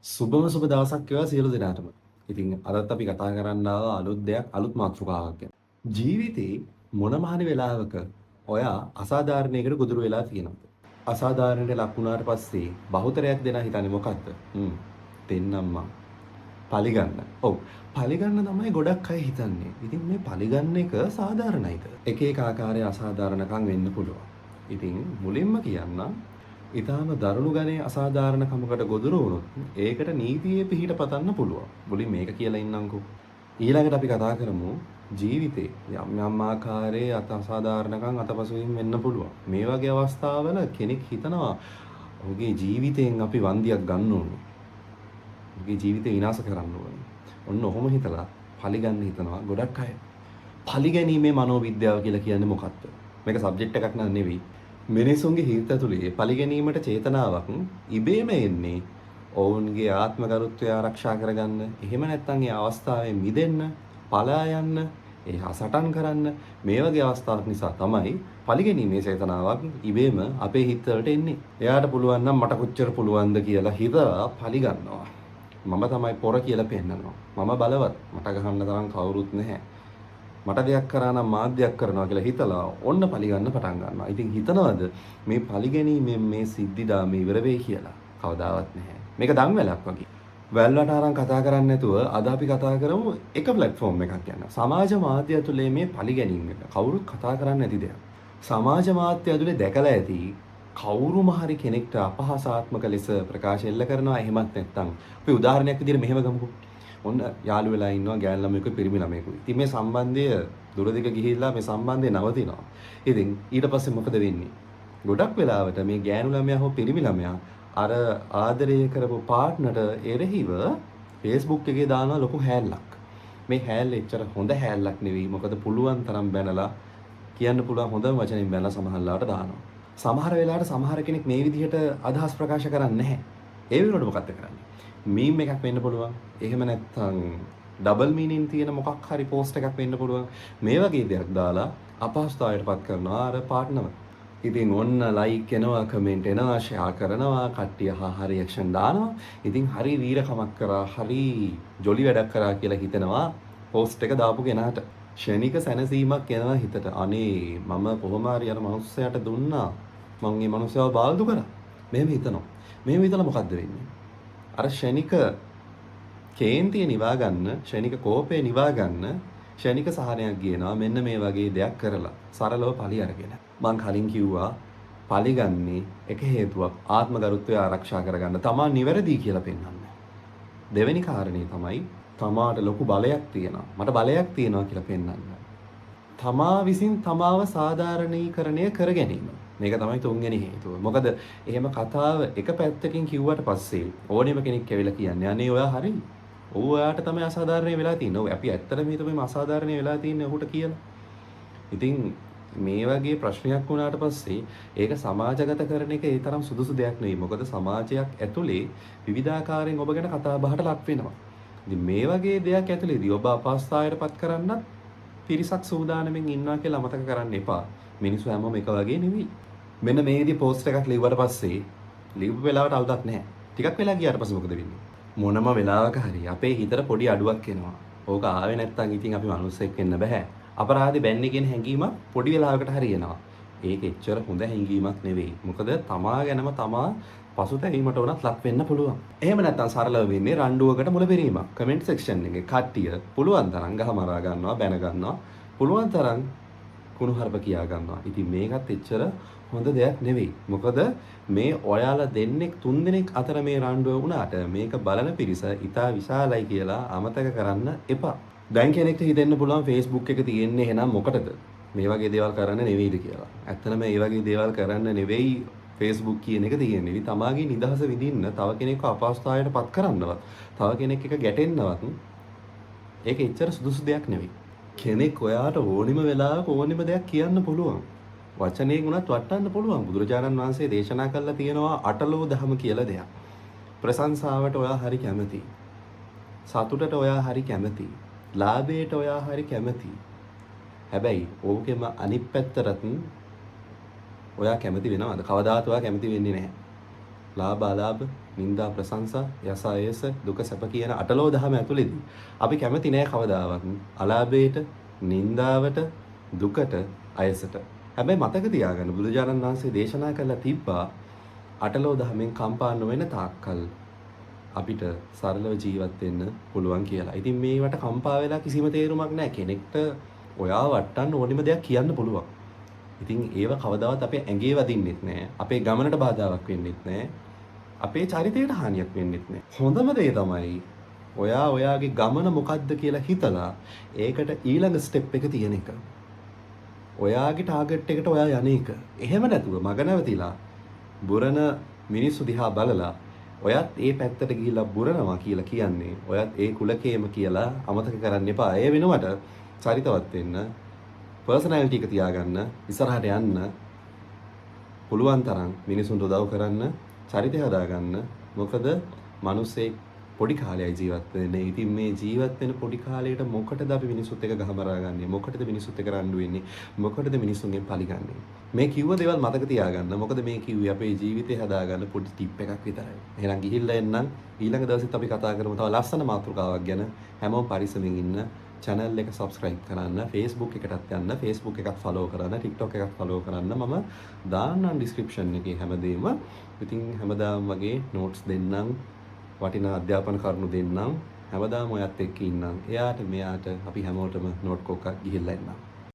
සුබම සුබ දවසක් වේවා සියලු දෙනාටම. ඉතින් අදත් අපි කතා කරන්න ආව අලුත් දෙයක් අලුත් මාතෘකාවක් ගැන. ජීවිතේ මොනම හරි වෙලාවක ඔයා අසාධාරණයකට ගොදුරු වෙලා තියෙනවද? අසාධාරණයට ලක් වුණාට පස්සේ බහුතරයක් දෙනා හිතන්නේ මොකද්ද? දෙන්නම්මා පලිගන්න. ඔව්. පලිගන්න තමයි ගොඩක් අය හිතන්නේ. ඉතින් මේ පලිගන්න එක සාධාරණයිද? එක එක ආකාරයේ අසාධාරණකම් වෙන්න පුළුවන්. ඉතින් මුලින්ම කියන්නම් ඊටාම දරුණු ගණේ අසාධාරණකමකට ගොදුරු වුණොත් ඒකට නීතියේ පිහිට පතන්න පුළුවන්. මුලින් මේක කියලා ඉන්නම්කෝ. ඊළඟට අපි කතා කරමු ජීවිතේ යම් යම් ආකාරයේ අසාධාරණකම් අතපසුවීම් වෙන්න පුළුවන්. මේ වගේ අවස්ථාවල කෙනෙක් හිතනවා ඔහුගේ ජීවිතයෙන් අපි වන්දියක් ගන්න ඕනේ. ඔහුගේ ජීවිතේ විනාශ කරන්න ඕනේ. ඔන්න ඔහොම හිතලා පලිගන්න හිතනවා ගොඩක් අය. පලිගැනීමේ මනෝවිද්‍යාව කියලා කියන්නේ මොකක්ද? මේක සබ්ජෙක්ට් එකක් නන් නෙවෙයි. මිනිසුන්ගේ හිත ඇතුලේ පලිගැනීමට චේතනාවක් ඉබේම එන්නේ ඔවුන්ගේ ආත්මගරුත්වය ආරක්ෂා කරගන්න. එහෙම නැත්නම් ඒ අවස්ථාවෙන් මිදෙන්න, පලා යන්න, ඒ සටන් කරන්න මේ වගේ අවස්ථාවක් නිසා තමයි පලිගැනීමේ චේතනාවක් ඉබේම අපේ හිත වලට එන්නේ. එයාට පුළුවන් නම් මට කොච්චර පුළුවන්ද කියලා හිතලා පලිගන්නවා. මම තමයි පොර කියලා පෙන්නනවා. මම බලවත්. මට ගහන්න තරම් කවුරුත් නැහැ. මට දෙයක් කරා නම් මාධ්‍යයක් කරනවා කියලා හිතලා ඔන්න පලිගන්න පටන් ගන්නවා. ඉතින් හිතනවද මේ පලිගැනීමෙන් මේ සිද්ධිදා මේ ඉවර වෙයි කියලා? කවදාවත් නැහැ. මේක දන්වැලක් වගේ. වැල්වට අරන් කතා කරන්නේ නැතුව අද අපි කතා කරමු එක ප්ලැට්ෆෝම් එකක් ගැන. සමාජ මාධ්‍ය ඇතුලේ මේ පලිගැනීම එක කවුරුත් කතා කරන්නේ නැති දෙයක්. සමාජ මාධ්‍ය ඇතුලේ දැකලා ඇති කවුරුම හරි කෙනෙක්ට අපහාසාත්මක ලෙස ප්‍රකාශ එල්ල කරනවා. එහෙමත් නැත්නම් අපි උදාහරණයක් විදිහට මෙහෙම ගමුකෝ. ඔන්න යාළු වෙලා ඉන්නවා ගෑනු ළමයෙකුයි පිරිමි ළමයෙකුයි. ඉතින් මේ සම්බන්ධය දුරදිග ගිහිල්ලා මේ සම්බන්ධය නවතිනවා. ඉතින් ඊට පස්සේ මොකද වෙන්නේ? ගොඩක් වෙලාවට මේ ගෑනු ළමයා හෝ පිරිමි ළමයා අර ආදරය කරපු පාර්ට්නර්ට එරෙහිව Facebook එකේ දානවා ලොකු හැල්ලක්. මේ හැල්ල එච්චර හොඳ හැල්ලක් නෙවෙයි. මොකද පුළුවන් තරම් බැනලා කියන්න පුළුවන් හොඳම වචනින් බැනලා සමහරලාට දානවා. සමහර වෙලාවට සමහර කෙනෙක් මේ විදිහට අදහස් ප්‍රකාශ කරන්නේ නැහැ. ඒ වෙනුවට මොකද්ද කරන්නේ? මීම් එකක් වෙන්න පුළුවන්. එහෙම නැත්නම් ඩබල් මීනින් තියෙන මොකක් හරි පෝස්ට් එකක් වෙන්න පුළුවන්. මේ වගේ දෙයක් දාලා අපහසුතාවයටපත් කරනවා අර පාර්ට්නර්ව. ඉතින් ඔන්න ලයික් එනවා, කමෙන්ට් එනවා, ෂෙයා කරනවා, කට්ටිය හා රියැක්ෂන් දානවා. ඉතින් හරි වීරකමක් කරා, හරි ජොලි වැඩක් කරා කියලා හිතනවා පෝස්ට් එක දාපු කෙනාට. ෂණික සැනසීමක් එනවා හිතට. අනේ මම කොහොම හරි අර මනුස්සයාට දුන්නා. මං මේ මනුස්සයව බාල්දු කරා. මෙහෙම හිතනවා. මෙහෙම හිතලා මොකද්ද වෙන්නේ? අර ෂණික කේන්තිය නිවා ගන්න, ෂණික කෝපය නිවා ගන්න, ෂණික සහනයක් ගේනවා මෙන්න මේ වගේ දෙයක් කරලා. සරලව පලි අරගෙන. මං කලින් කිව්වා පලිගන්නේ එක හේතුවක් ආත්මගරුත්වය ආරක්ෂා කරගන්න. තමා නිවැරදි කියලා පෙන්වන්න. දෙවෙනි කාරණේ තමයි තමාට ලොකු බලයක් තියෙනවා. මට බලයක් තියෙනවා කියලා පෙන්වන්න. තමා විසින් තමාව සාධාරණීකරණය කර ගැනීම. මේක තමයි තුන්වෙනි හේතුව. මොකද එහෙම කතාව එක පැත්තකින් කිව්වට පස්සේ ඕනෙම කෙනෙක් ඇවිල්ලා කියන්නේ අනේ ඔයා හරි. ඔව් ඔයාට තමයි අසාධාරණ වෙලා තියෙන්නේ. ඔව් අපි ඇත්තටම හිතුවේ මේ අසාධාරණ වෙලා තියෙන්නේ ඔහුට කියලා. ඉතින් මේ වගේ ප්‍රශ්නයක් වුණාට පස්සේ ඒක සමාජගත කරන එක ඒ තරම් සුදුසු දෙයක් නෙවෙයි. මොකද සමාජයක් ඇතුලේ විවිධාකාරයෙන් ඔබ ගැන කතා බහට ලක් වෙනවා. ඉතින් මේ වගේ දෙයක් ඇතුලේදී ඔබ අපහසුතාවයටපත් කරන්නත් පිරිසක් සූදානමින් ඉන්නවා කියලා අමතක කරන්න එපා. මිනිස්සු හැමෝම එක වගේ නෙවෙයි. මෙන්න මේ විදිහේ පෝස්ට් එකක් ලිව්වට පස්සේ ලිව්ව වෙලාවට අවුලක් නැහැ. ටිකක් වෙලා ගියාට පස්සේ මොකද වෙන්නේ? මොනම වෙලාවක හරි අපේ හිතට පොඩි අඩුවක් එනවා. ඕක ආවේ නැත්තම් ඉතින් අපි මිනිස්සෙක් වෙන්න බෑ. අපරාධي බැන්නේ කියන හැඟීමක් පොඩි වෙලාවකට හරි එනවා. ඒක එච්චර හොඳ හැඟීමක් නෙවෙයි. මොකද තමා ගැනම තමා පසුතැවීමට උනත් ලක් වෙන්න පුළුවන්. එහෙම නැත්තම් සරලව වෙන්නේ රණ්ඩුවකට මුලපිරීමක්. කමෙන්ට් සෙක්ෂන් එකේ කට්ටිය පුළුවන් තරම් ගහමරා ගන්නවා, බැන ගන්නවා. පුළුවන් තරම් කුණුහරුප කියා ගන්නවා. ඉතින් මේකත් එච්චර හොඳ දෙයක් නෙවෙයි. මොකද මේ ඔයාලා දෙන්නෙක් තුන් දෙනෙක් අතර මේ රණ්ඩුව වුණාට මේක බලන පිරිස ඉතා විශාලයි කියලා අමතක කරන්න එපා. දැන් කෙනෙක්ට හිතෙන්න පුළුවන් Facebook එක තියෙන්නේ එහෙනම් මොකටද? මේ වගේ දේවල් කරන්න නෙවෙයිද කියලා. ඇත්තටම මේ වගේ දේවල් කරන්න නෙවෙයි Facebook කියන එක තියෙන්නේ. ඉතින් තමාගේ නිදහස විඳින්න තව කෙනෙක්ව අපහසුතාවයට පත් කරන්නවත්, තව කෙනෙක් එක ගැටෙන්නවත් ඒක එච්චර සුදුසු දෙයක් නෙවෙයි. කෙනෙක් ඔයාට ඕනිම වෙලාවක ඕනිම දෙයක් කියන්න පුළුවන්. වචනයෙන් උනත් වටන්න පුළුවන්. බුදුරජාණන් වහන්සේ දේශනා කළා තියෙනවා අටලෝ දහම කියලා දෙයක්. ප්‍රශංසාවට ඔයා හරි කැමති. සතුටට ඔයා හරි කැමති. ලාභයට ඔයා හරි කැමති. හැබැයි ඕකෙම අනිත් පැත්තටත් ඔයා කැමති වෙනවද? කවදාත් ඔයා කැමති වෙන්නේ නැහැ. ලාභ අලාභ නිന്ദා ප්‍රශංසා යස අයස දුක සැප කියන අටලෝ දහම ඇතුළේදී අපි කැමති නෑ කවදාවත් අලාභයට, නිന്ദාවට, දුකට, අයසට. හැබැයි මතක තියාගන්න බුදුජානන් වහන්සේ දේශනා කළා තිබ්බා අටලෝ දහමෙන් කම්පා නොවන තාක්කල් අපිට සරලව ජීවත් වෙන්න පුළුවන් කියලා. ඉතින් මේවට කම්පා වෙලා කිසිම තේරුමක් නැහැ. කෙනෙක්ට ඔයාව වටන්න ඕනෙම දෙයක් කියන්න පුළුවන්. ඉතින් ඒව කවදාවත් අපේ ඇඟේ වදින්නෙත් නැහැ. අපේ ගමනට බාධාවක් වෙන්නෙත් නැහැ. අපේ චරිතයට හානියක් වෙන්නෙත් නැහැ. හොඳම දේ තමයි ඔයා ඔයාගේ ගමන මොකද්ද කියලා හිතලා ඒකට ඊළඟ ස්ටෙප් එක තියෙන එක. ඔයාගේ ටාගට් එකට ඔයා යන එක. එහෙම නැතුව මග නැවතිලා බුරන මිනිස්සු දිහා බලලා ඔයත් ඒ පැත්තට ගිහිල්ලා බුරනවා කියලා කියන්නේ ඔයත් ඒ කුලකේම කියලා අමතක කරන්න එපා. ඒ වෙනුවට චරිතවත් වෙන්න, පර්සනැලිටි එක තියාගන්න, ඉස්සරහට යන්න, පුළුවන් තරම් මිනිසුන්ට උදව් කරන්න, චරිතය හදාගන්න. මොකද මිනිස්සේ පොඩි කාලයයි ජීවත් වෙන්නේ. ඉතින් මේ ජීවත් වෙන පොඩි කාලයට මොකටද අපි මිනිස්සුත් එක්ක ගහමරා ගන්නේ? මොකටද මිනිස්සුත් එක්ක රණ්ඩු වෙන්නේ? මොකටද මිනිස්සුන්ගෙන් පරිගන්නේ? මේ කිව්ව දේවල් මතක තියාගන්න. මොකද මේ කිව්වේ අපේ ජීවිතේ හදාගන්න පොඩි ටිප් එකක් විතරයි. එහෙනම් ගිහිල්ලා එන්නම්. ඊළඟ දවසෙත් අපි කතා කරමු තව ලස්සන මාතෘකාවක් ගැන. හැමෝම පරිස්සමින් ඉන්න. channel එක subscribe කරන්න, Facebook එකටත් යන්න, Facebook එකත් follow කරන්න, TikTok එකත් follow කරන්න. මම දාන්නම් description එකේ හැමදේම. ඉතින් හැමදාම වගේ notes දෙන්නම්. වටිනා අධ්‍යාපන කරුණු දෙන්නම්. හැමදාම ඔයත් එක්ක ඉන්නම්. එයාට මෙයාට අපි හැමෝටම නෝට් කොක්කක් ගිහිල්ලා එන්නම්.